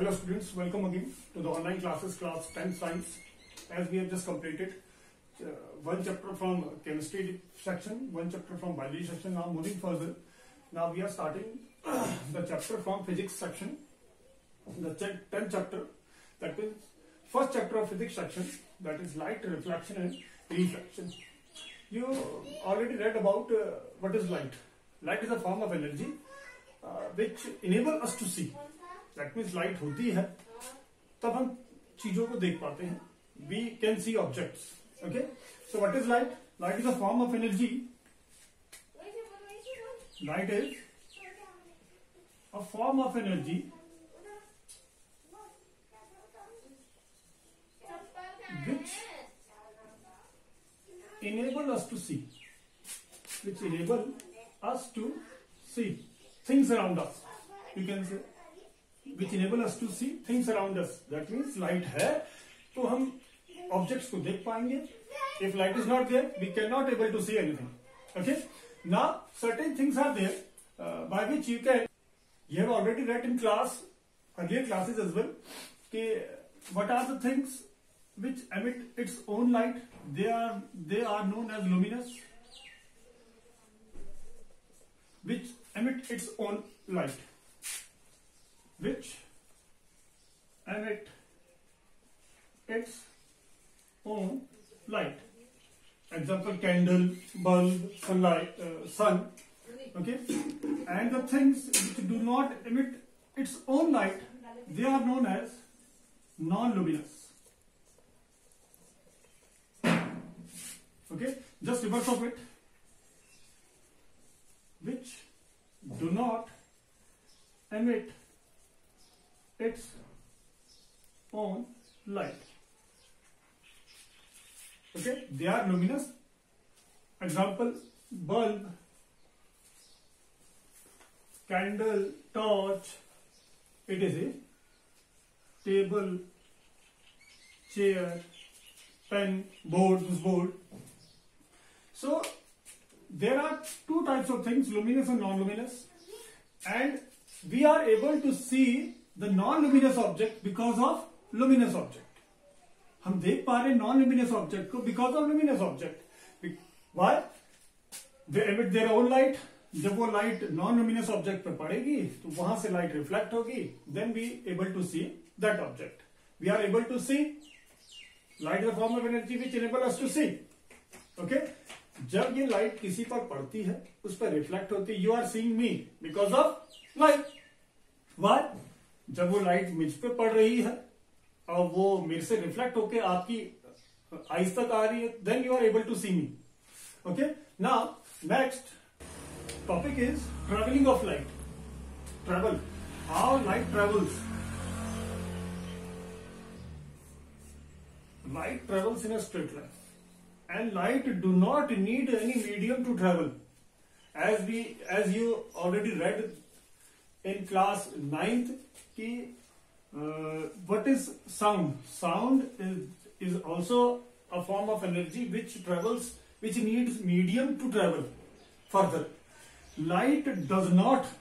Hello students, welcome again to the online classes class 10 science. As we have just completed one chapter from chemistry section, one chapter from biology section. Now moving further, now we are starting the chapter from physics section, the 10th chapter, that is first chapter of physics section, that is light, reflection and refraction. You already read about what is light. Light is a form of energy which enable us to see. That means light होती है तब हम चीजों को देख पाते हैं. We can see objects. Okay. So what is light? Light is a form of energy. Light is a form of energy which enable us to see. Which enable us to see things around us. You can say. Which enable us to see things around us. That means light है तो हम objects को देख पाएंगे. If light is not there, we cannot able to see anything. Okay. Now certain things are there by which you can. You have already read in class, earlier classes as well. कि what are the things which emit its own light? They are known as luminous. Which emit its own light. Which emit its own light. Example: candle, bulb, sunlight, sun. Okay, and the things which do not emit its own light, they are known as non-luminous. Okay, just reverse of it. Which do not emit its own light. Okay, they are luminous. Example: bulb, candle, torch, etc. Table, chair, pen, board, this board. So there are two types of things, luminous and non-luminous, and we are able to see the non-luminous object because of luminous object. हम देख पा रहे non-luminous object को because of luminous object. Why? They emit their own light. जब वो light non-luminous object पे पड़ेगी तो वहां से light reflect होगी. Then we able to see that object. We are able to see. Light is a form of energy which enable us to see. Okay? जब ये light किसी पर पड़ती है उस पर reflect होती है. You are seeing me because of light. Why? जब वो लाइट मुझ पे पड़ रही है और वो मेरे से रिफ्लेक्ट होके आपकी आईज तक आ रही है, then you are able to see me. Okay, now next topic is travelling of light. Travel, how light travels. Light travels in a straight line and light do not need any medium to travel. as you already read in class 9th कि what is sound? Sound is also a form of energy which travels, which needs medium to travel further. Light does not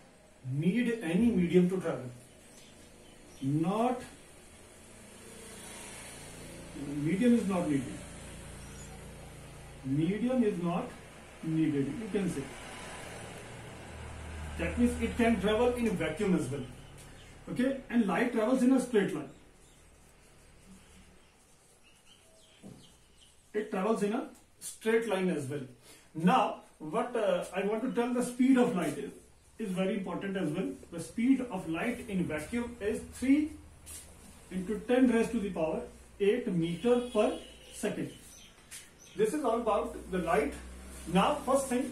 need any medium to travel. Not medium is not needed. Medium is not needed. You can say. That means it can travel in vacuum as well. Okay, and light travels in a straight line. It travels in a straight line as well. Now, what I want to tell, the speed of light is very important as well. The speed of light in vacuum is 3 into 10 raised to the power 8 meter per second. This is all about the light. Now, first thing,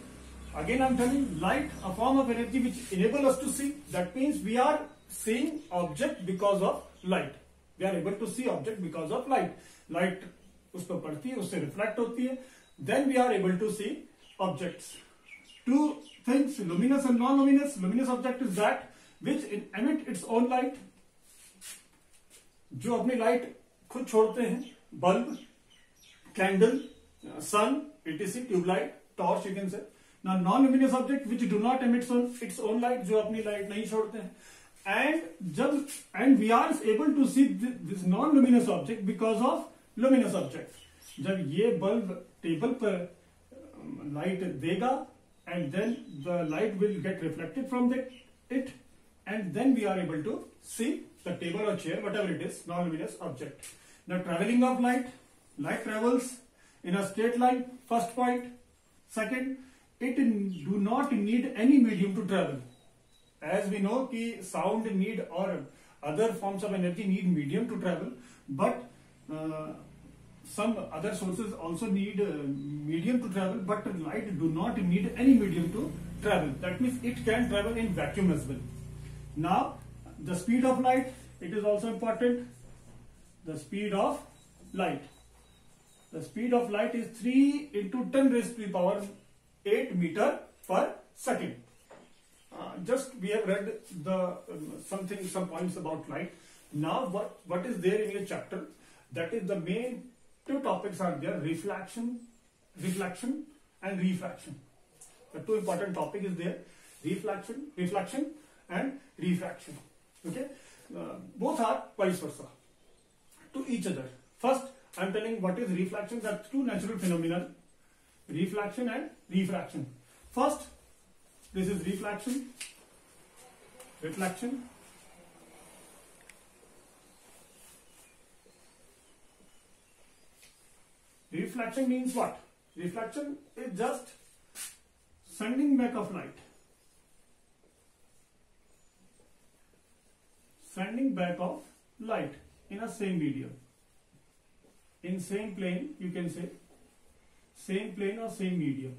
again I'm telling, light, a form of energy which enable us to see. That means we are seeing object because of light. We are able to see object because of light. Light उस पर पड़ती है, उससे reflect होती है. Then we are able to see objects. Two things, luminous and non-luminous. Luminous object is that which emit its own light. जो अपनी light खुद छोड़ते हैं. Bulb, candle, sun, etc. Tubelight, torch, you can say. Now non-luminous object which do not emit its own light, जो अपनी light नहीं छोड़ते हैं. and we are able to see this non-luminous object because of luminous object. जब ये bulb table पर light देगा and then the light will get reflected from it and then we are able to see the table or chair, whatever it is, non-luminous object. Now traveling of light travels in a straight line, first point. Second, it do not need any medium to travel. As we know कि sound need or other forms of energy need medium to travel, but some other sources also need medium to travel, but light do not need any medium to travel. That means it can travel in vacuum as well. Now the speed of light, it is also important. The speed of light. The speed of light is 3 into 10 raised to the power 8 meter per second. Just we have read the some points about light. Now what is there in your chapter? That is the main two topics are there: reflection and refraction. The two important topic is there: reflection and refraction. Okay, both are vice versa to each other. First, I am telling what is reflection. There are two natural phenomena: reflection and refraction. First, this is reflection. Reflection means what? Reflection is just sending back of light. Sending back of light in a same medium. In same plane, you can say same plane or same medium.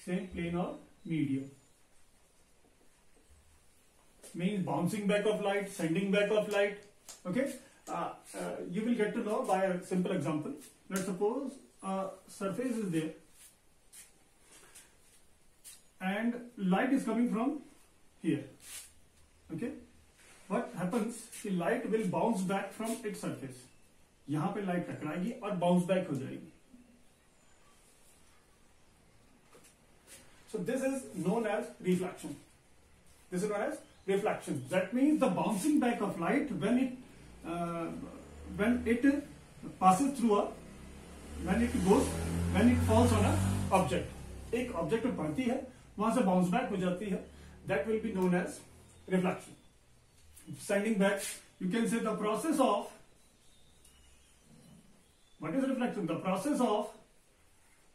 Same plane or medium. Means bouncing back of light, sending back of light. Okay? You will get to know by a simple example. Let's suppose a surface is there and light is coming from here. Okay? What happens? The light will bounce back from its surface. यहाँ पे light टकराएगी और bounce back हो जाएगी. So this is known as reflection. This is known as reflection. That means the bouncing back of light when it passes through when it falls on a object. एक object पे पड़ती है, वहां से bounce back हो जाती है. That will be known as reflection. Sending back, you can say the process of, what is reflection? The process of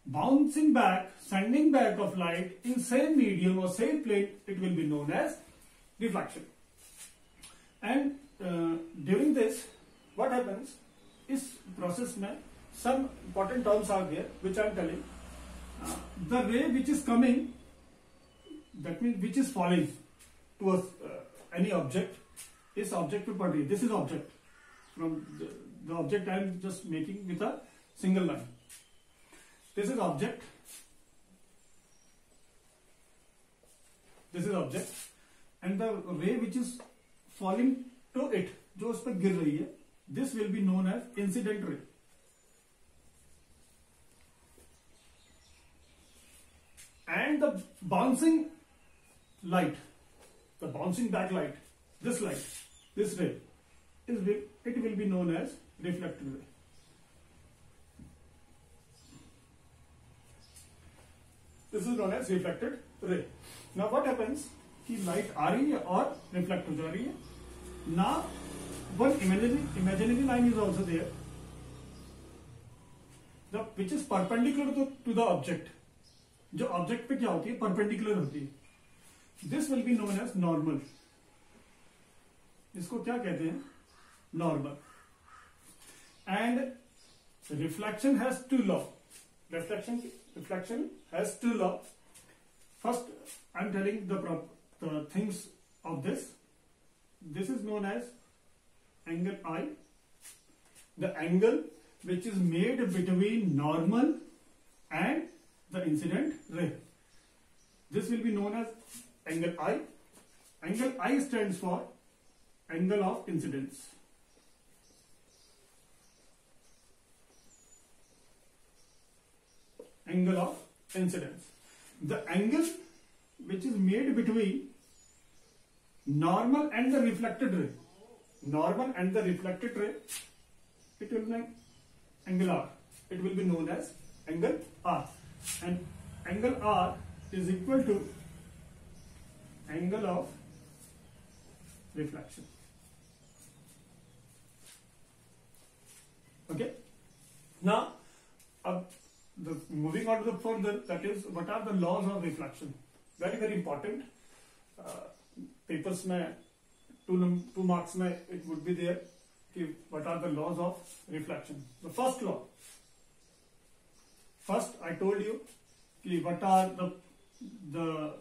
bouncing back, sending back of light in same medium or same plane, it will be known as reflection. And during this, what happens? इस process में some important terms are there which I am telling. The ray which is coming, that means which is falling towards any object, इस object पे पड़ रही है. This is object. From the object I am just making with a single line. This is object. This is object, and the ray which is falling to it, जो उस पर गिर रही है, this will be known as incident ray. And the bouncing light, the bouncing back light, this light, this ray, it will be known as reflected ray. This is known as reflected ray. Now what happens? कि light आ रही है और reflect हो जा रही है. Now one imaginary line is also there, which is perpendicular to the object. जो object पे क्या होती है? परपेंडिकुलर होती है. This will be known as normal. इसको क्या कहते हैं? Normal. And reflection has two law. Reflection has two law. First, I am telling the things of this. This is known as angle I. The angle which is made between normal and the incident ray. This will be known as angle I. Angle I stands for angle of incidence. Angle of incidence. The angle which is made between normal and the reflected ray, it will be angle R. It will be known as angle R, and angle R is equal to angle of reflection. Okay. Now, moving on to the further, that is, what are the laws of reflection? Very, very important. Papers में 2 marks में it would be there. What are the laws of reflection? The first law. First, I told you what are the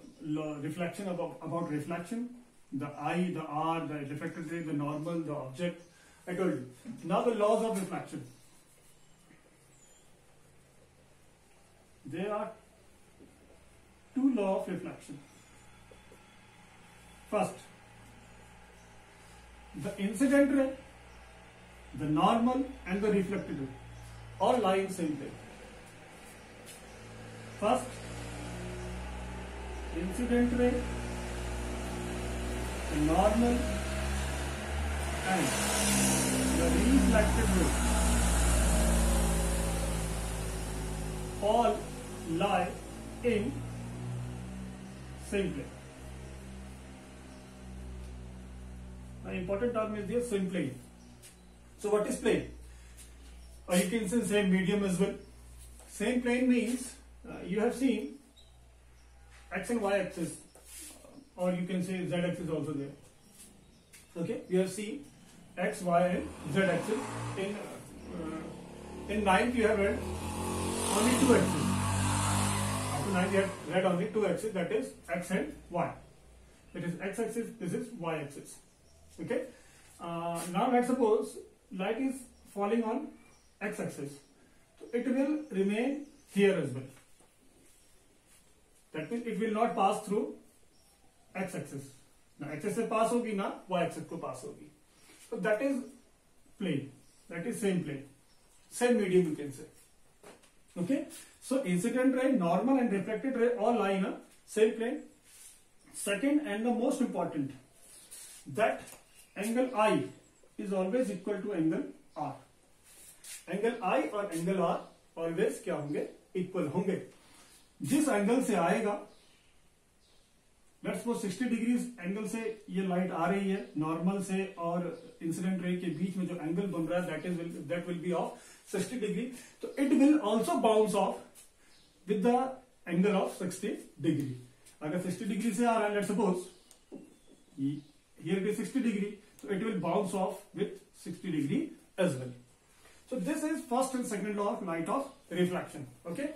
reflection about reflection, the I, the R, the reflected ray, the normal, the object. I told you. Now the laws of reflection. There are 2 laws of reflection. First, the incident ray, the normal and the reflected ray all lie in same plane. First, incident ray, the normal and the reflected ray all lie in same plane. Now, important term is there, same plane. So what is plane? Or you can say same medium as well. Same plane means you have seen x and y axis, or you can say z axis also there. Okay, you have seen x, y and z axis. In 9th you have read only 2 axes. After 9th you have read only 2 axes, that is x and y. That is x axis, this is y axis. Okay. Now let's suppose light is falling on x axis, so it will remain here as well. That means it will not pass through x axis. Now x axis pass hogi na y axis ko pass hogi. So that is plane. That is same plane, same medium you can say. Okay. So incident ray, normal and reflected ray all lie in a same plane. Second and the most important, that angle I is always equal to angle R. Angle I और angle R always क्या होंगे? Equal होंगे. जिस angle से आएगा, let's suppose 60 degree angle से ये light आ रही है, नॉर्मल से और इंसिडेंट रे के बीच में जो एंगल बन रहा है that will be of 60 degree, तो it will also bounce off with the angle of 60 degree. अगर 60 डिग्री से आ रहा है, let's suppose here it is 60 degree, so it will bounce off with 60 degree as well. So this is first and second law of light of reflection. Okay.